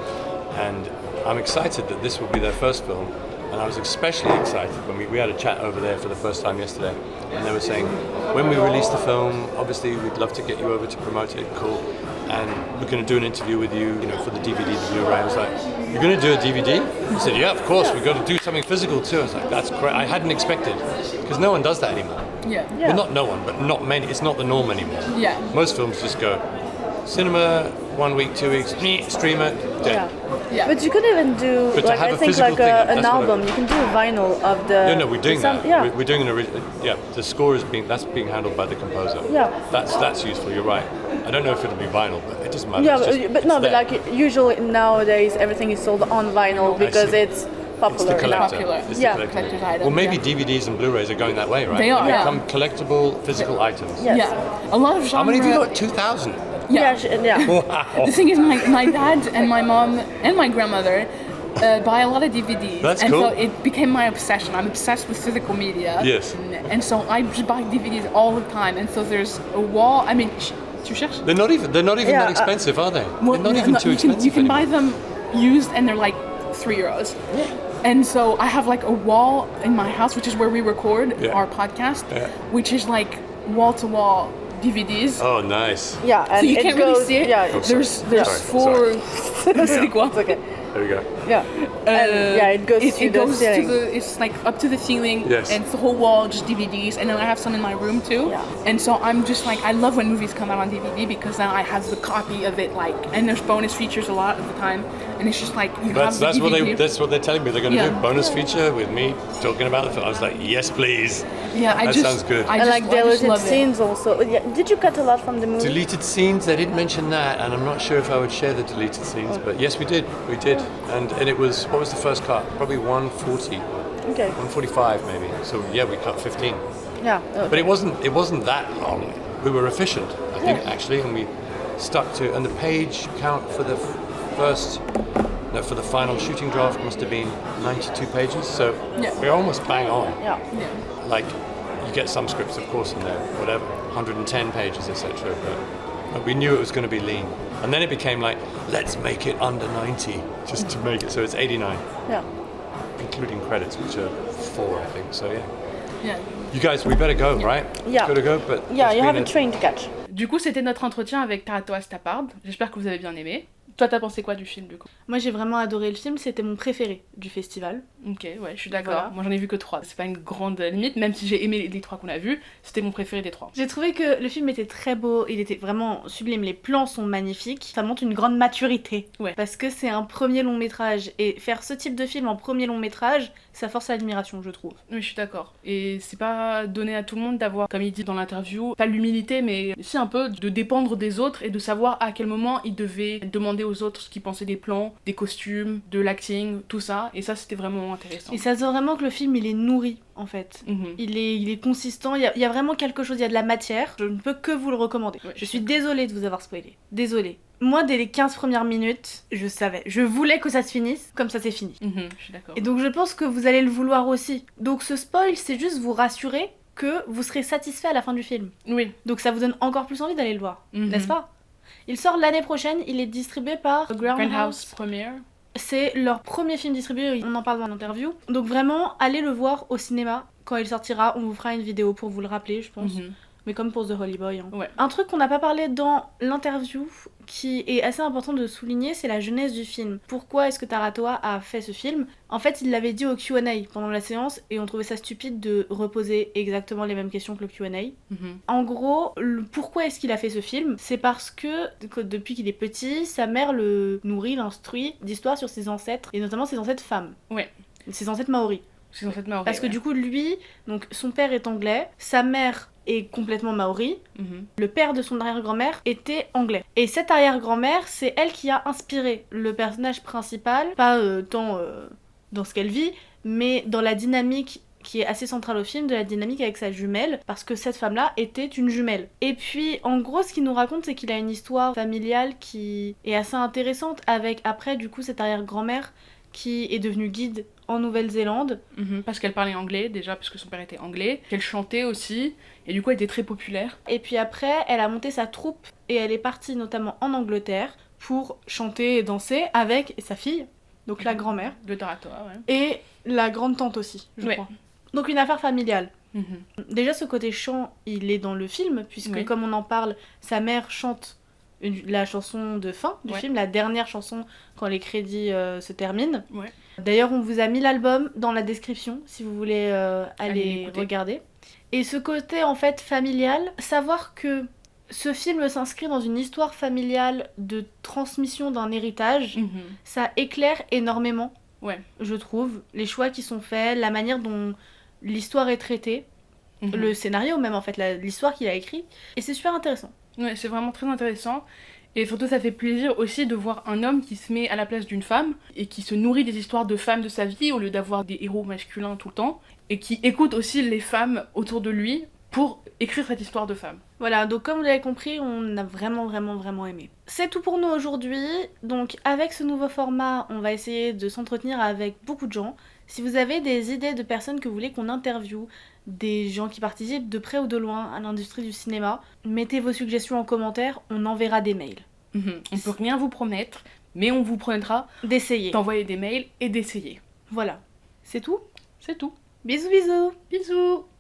and I'm excited that this will be their first film. And I was especially excited when we had a chat over there for the first time yesterday, and they were saying, when we release the film, obviously we'd love to get you over to promote it, cool, and we're going to do an interview with you, for the DVD, the Blu-ray. I was like, you're going to do a DVD? He said, yeah, of course, we've got to do something physical too. I was like, that's great. I hadn't expected, because no one does that anymore. Yeah. Well, not no one, but not many. It's not the norm anymore. Yeah. Most films just go, cinema, 1 week, 2 weeks, stream it, dead. Yeah. But you could even do, But to like, have I a think physical like thing, an that's what I- album. You can do a vinyl of the. No, we're doing that. Yeah. We're doing an original. Yeah, the score is being handled by the composer. Yeah. That's useful. You're right. I don't know if it'll be vinyl, but it doesn't matter. Yeah, It's just- but no, it's but there. like usually nowadays everything is sold on vinyl because see. it's popular. It's the collector. Popular. It's Yeah. the collector. Collector's item, Well, maybe yeah. DVDs and Blu-rays are going that way, right? They are, yeah. Become collectible physical items. Yes. Yeah. A lot of genre. How many have you got? 2,000. Yeah, yeah. Wow. The thing is, my dad and my mom and my grandmother buy a lot of DVDs. That's and cool. so it became my obsession. I'm obsessed with physical media. Yes. And so I just buy DVDs all the time. And so there's a wall. I mean, tu cherches? They're not even Yeah, that expensive, are they? Well, they're not even too expensive. You can buy anymore. them used, and they're like €3. And so I have like a wall in my house, which is where we record Yeah. our podcast, Yeah. which is like wall to wall DVDs. Oh, nice. Yeah, and So you it can't goes, really see it. Yeah, There's Sorry. four. it's okay. There we go. Yeah, and yeah, it goes to It the goes ceiling. to the. It's like up to the ceiling, Yes. and it's the whole wall just DVDs. And then I have some in my room too. Yeah. And so I'm just like, I love when movies come out on DVD because now I have the copy of it, like, and there's bonus features a lot of the time, and it's just like you have the DVD. That's what they're telling me they're going to Yeah. do. Bonus feature with me talking about the film. I was like, yes, please. Yeah, That sounds good. I And just, like I just deleted love it. scenes also. Yeah, did you cut a lot from the movie? Deleted scenes, they didn't mention that, and I'm not sure if I would share the deleted scenes, but yes, we did. And it was, what was the first cut? Probably 140, Okay. 145 maybe. So yeah, we cut 15. Yeah. But it wasn't that long. We were efficient, I think, actually, and we stuck to, and the page count for the for the final shooting draft must have been 92 pages, so Yeah. we're almost bang on. Yeah. Like, you get some scripts, of course, in there, whatever, 110 pages, etc. But we knew it was going to be lean. And then it became like, let's make it under 90, just to make it so it's 89, Yeah. including credits, which are 4, I think. So yeah. Yeah. You guys, we better go, right? Yeah. Gotta go, but Yeah, it's you been have a train to catch. Du coup, c'était notre entretien avec Taratoa Stappard. J'espère que vous avez bien aimé. Toi, t'as pensé quoi du film, du coup? Moi, j'ai vraiment adoré le film, c'était mon préféré du festival. Ok, ouais, je suis d'accord. Voilà. Moi, j'en ai vu que 3. C'est pas une grande limite, même si j'ai aimé les 3 qu'on a vus, c'était mon préféré des 3. J'ai trouvé que le film était très beau, il était vraiment sublime, les plans sont magnifiques, ça montre une grande maturité. Ouais. Parce que c'est un premier long métrage, et faire ce type de film en premier long métrage, ça force l'admiration, je trouve. Oui, je suis d'accord. Et c'est pas donné à tout le monde d'avoir, comme il dit dans l'interview, pas l'humilité, mais aussi un peu de dépendre des autres et de savoir à quel moment il devait demander aux autres ce qu'ils pensaient des plans, des costumes, de l'acting, tout ça. Et ça, c'était vraiment intéressant. Et ça se voit vraiment que le film, il est nourri, en fait. Il est consistant, il y a vraiment quelque chose, il y a de la matière. Je ne peux que vous le recommander. Ouais, je suis désolée de vous avoir spoilé. Désolée. Moi, dès les 15 premières minutes, je savais. Je voulais que ça se finisse, comme ça c'est fini. Je suis d'accord. Et donc je pense que vous allez le vouloir aussi. Donc ce spoil, c'est juste vous rassurer que vous serez satisfait à la fin du film. Oui. Donc ça vous donne encore plus envie d'aller le voir, n'est-ce pas? Il sort l'année prochaine, il est distribué par Grindhouse Premiere. C'est leur premier film distribué, on en parle dans l'interview. Donc vraiment, allez le voir au cinéma. Quand il sortira, on vous fera une vidéo pour vous le rappeler, je pense. Mais comme pour The Holy Boy. Hein. Ouais. Un truc qu'on n'a pas parlé dans l'interview, qui est assez important de souligner, c'est la genèse du film. Pourquoi est-ce que Taratoa a fait ce film? En fait, il l'avait dit au Q&A pendant la séance, et on trouvait ça stupide de reposer exactement les mêmes questions que le Q&A. En gros, pourquoi est-ce qu'il a fait ce film? C'est parce que depuis qu'il est petit, sa mère le nourrit, l'instruit d'histoires sur ses ancêtres, et notamment ses ancêtres femmes. Ouais. Ses ancêtres maoris. C'est en fait Maori. Parce que du coup, lui, donc son père est anglais, sa mère est complètement maori, le père de son arrière-grand-mère était anglais. Et cette arrière-grand-mère, c'est elle qui a inspiré le personnage principal, pas tant dans ce qu'elle vit, mais dans la dynamique qui est assez centrale au film, de la dynamique avec sa jumelle, parce que cette femme-là était une jumelle. Et puis, en gros, ce qu'il nous raconte, c'est qu'il a une histoire familiale qui est assez intéressante, avec après, du coup, cette arrière-grand-mère qui est devenue guide en Nouvelle-Zélande. Parce qu'elle parlait anglais déjà, parce que son père était anglais, qu'elle chantait aussi, et du coup elle était très populaire. Et puis après, elle a monté sa troupe, et elle est partie notamment en Angleterre pour chanter et danser avec sa fille, donc la grand-mère. De Taratoa, ouais. Et la grande-tante aussi, je crois. Donc une affaire familiale. Déjà, ce côté chant, il est dans le film, puisque comme on en parle, sa mère chante la chanson de fin du film, la dernière chanson quand les crédits se terminent. D'ailleurs, on vous a mis l'album dans la description si vous voulez aller regarder. Et ce côté en fait familial, savoir que ce film s'inscrit dans une histoire familiale de transmission d'un héritage, ça éclaire énormément, je trouve, les choix qui sont faits, la manière dont l'histoire est traitée, le scénario même en fait, l'histoire qu'il a écrit, et c'est super intéressant. Ouais, c'est vraiment très intéressant. Et surtout, ça fait plaisir aussi de voir un homme qui se met à la place d'une femme et qui se nourrit des histoires de femmes de sa vie au lieu d'avoir des héros masculins tout le temps, et qui écoute aussi les femmes autour de lui pour écrire cette histoire de femme. Voilà, donc comme vous l'avez compris, on a vraiment aimé. C'est tout pour nous aujourd'hui. Donc avec ce nouveau format, on va essayer de s'entretenir avec beaucoup de gens. Si vous avez des idées de personnes que vous voulez qu'on interviewe, des gens qui participent de près ou de loin à l'industrie du cinéma, mettez vos suggestions en commentaire, on enverra des mails. On peut rien vous promettre, mais on vous promettra d'essayer, d'envoyer des mails et d'essayer. Voilà. C'est tout ? C'est tout. Bisous bisous. Bisous.